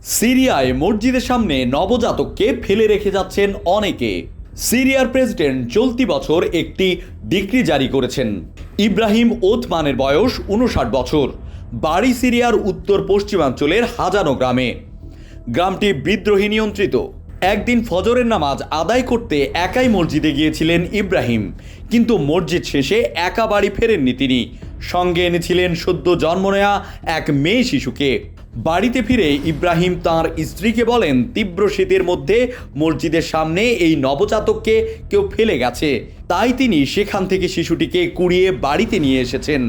সিরিয়ায় মসজিদের সামনে নবজাতককে ফেলে রেখে যাচ্ছেন অনেকে। সিরিয়ার প্রেসিডেন্ট চলতি বছর একটি ডিক্রি জারি করেছেন। ইব্রাহিম ওথমানের বয়স 59 বছর। বাড়ি সিরিয়ার উত্তর পশ্চিমাঞ্চলের হাজানো গ্রামে। গ্রামটি বিদ্রোহী নিয়ন্ত্রিত। একদিন ফজরের নামাজ আদায় করতে একাই মসজিদে গিয়েছিলেন ইব্রাহিম, কিন্তু মসজিদ শেষে একা বাড়ি ফেরেননি তিনি। সঙ্গে এনেছিলেন সদ্য জন্ম নেওয়া এক মেয়ে শিশুকে। বাড়িতে ফিরে ইব্রাহিম তাঁর স্ত্রীকে বলেন, তীব্র শীতের মধ্যে মসজিদের সামনে এই নবজাতককে কেউ ফেলে গেছে, তাই তিনি সেখান থেকে শিশুটিকে কুড়িয়ে বাড়িতে নিয়ে এসেছেন।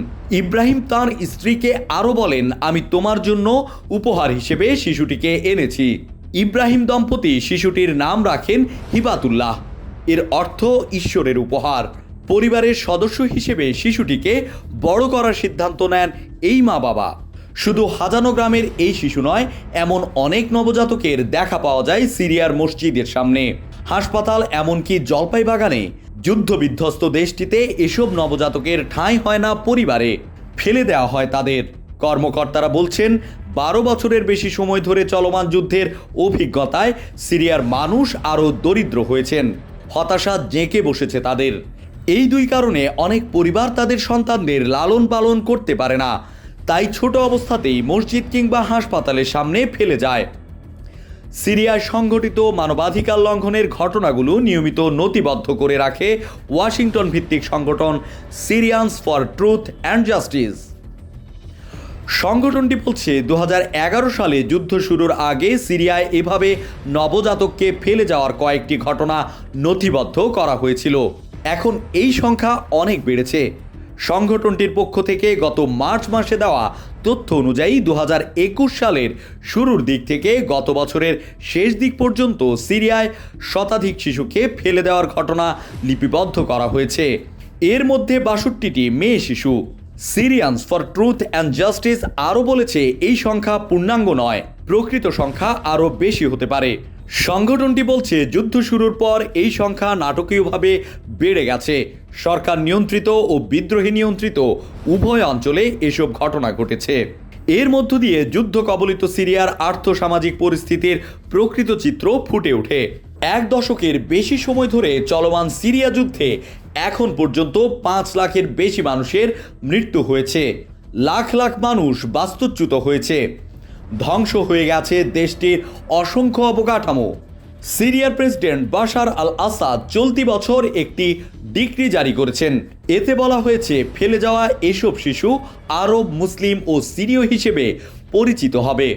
ইব্রাহিম তাঁর স্ত্রীকে আরও বলেন, আমি তোমার জন্য উপহার হিসেবে শিশুটিকে এনেছি। ইব্রাহিম দম্পতি শিশুটির নাম রাখেন হিবাতুল্লাহ। এর অর্থ ঈশ্বরের উপহার। পরিবারের সদস্য হিসেবে শিশুটিকে বড় করার সিদ্ধান্ত নেন এই মা বাবা। শুধু হাজানো গ্রামের এই শিশু নয়, এমন অনেক নবজাতকের দেখা পাওয়া যায় সিরিয়ার মসজিদের সামনে, হাসপাতাল, এমনকি জলপাই বাগানে। যুদ্ধবিধ্বস্ত দেশটিতে এসব নবজাতকের ঠাঁই হয় না পরিবারে, ফেলে দেওয়া হয় তাদের। কর্মকর্তারা বলছেন, 12 বছরের বেশি সময় ধরে চলমান যুদ্ধের অভিজ্ঞতায় সিরিয়ার মানুষ আরও দরিদ্র হয়েছেন। হতাশা জেঁকে বসেছে তাদের। এই দুই কারণে অনেক পরিবার তাদের সন্তানদের লালন পালন করতে পারে না, তাই ছোট অবস্থাতেই মসজিদ কিংবা হাসপাতালের সামনে ফেলে যায়। সিরিয়ায় সংঘটিত মানবাধিকার লঙ্ঘনের ঘটনাগুলো নিয়মিত নথিবদ্ধ করে রাখে ওয়াশিংটন ভিত্তিক সংগঠন সিরিয়ানস ফর ট্রুথ অ্যান্ড জাস্টিস। সংগঠনটি বলছে, 2011 সালে যুদ্ধ শুরুর আগে সিরিয়ায় এভাবে নবজাতককে ফেলে যাওয়ার কয়েকটি ঘটনা নথিবদ্ধ করা হয়েছিল। এখন এই সংখ্যা অনেক বেড়েছে। সংগঠনটির পক্ষ থেকে গত মার্চ মাসে দেওয়া তথ্য অনুযায়ী 2021 সালের শুরুর দিক থেকে গত বছরের শেষ দিক পর্যন্ত সিরিয়ায় শতাধিক শিশুকে ফেলে দেওয়ার ঘটনা লিপিবদ্ধ করা হয়েছে। এর মধ্যে 62টি মেয়ে শিশু। সিরিয়ানস ফর ট্রুথ অ্যান্ড জাস্টিস আরও বলেছে, এই সংখ্যা পূর্ণাঙ্গ নয়, প্রকৃত সংখ্যা আরও বেশি হতে পারে। সংগঠনটি বলছে, যুদ্ধ শুরুর পর এই সংখ্যা নাটকীয়ভাবে বেড়ে গেছে। সরকার নিয়ন্ত্রিত ও বিদ্রোহী নিয়ন্ত্রিত উভয় অঞ্চলে এসব ঘটনা ঘটেছে। এর মধ্য দিয়ে যুদ্ধ কবলিত সিরিয়ার আর্থসামাজিক পরিস্থিতির প্রকৃত চিত্র ফুটে ওঠে। 1 দশকের বেশি সময় ধরে চলমান সিরিয়া যুদ্ধে এখন পর্যন্ত 5 লাখের বেশি মানুষের মৃত্যু হয়েছে। লাখ লাখ মানুষ বাস্তুচ্যুত হয়েছে। ধ্বংস হয়ে গেছে দেশটির অসংখ্য অবকাঠামো। সিরিয়ার প্রেসিডেন্ট বাশার আল আসাদ চলতি বছর একটি ডিক্রি জারি করেছেন। এতে বলা হয়েছে, ফেলে যাওয়া এসব শিশু আরব, মুসলিম ও সিরীয় হিসেবে পরিচিত হবে।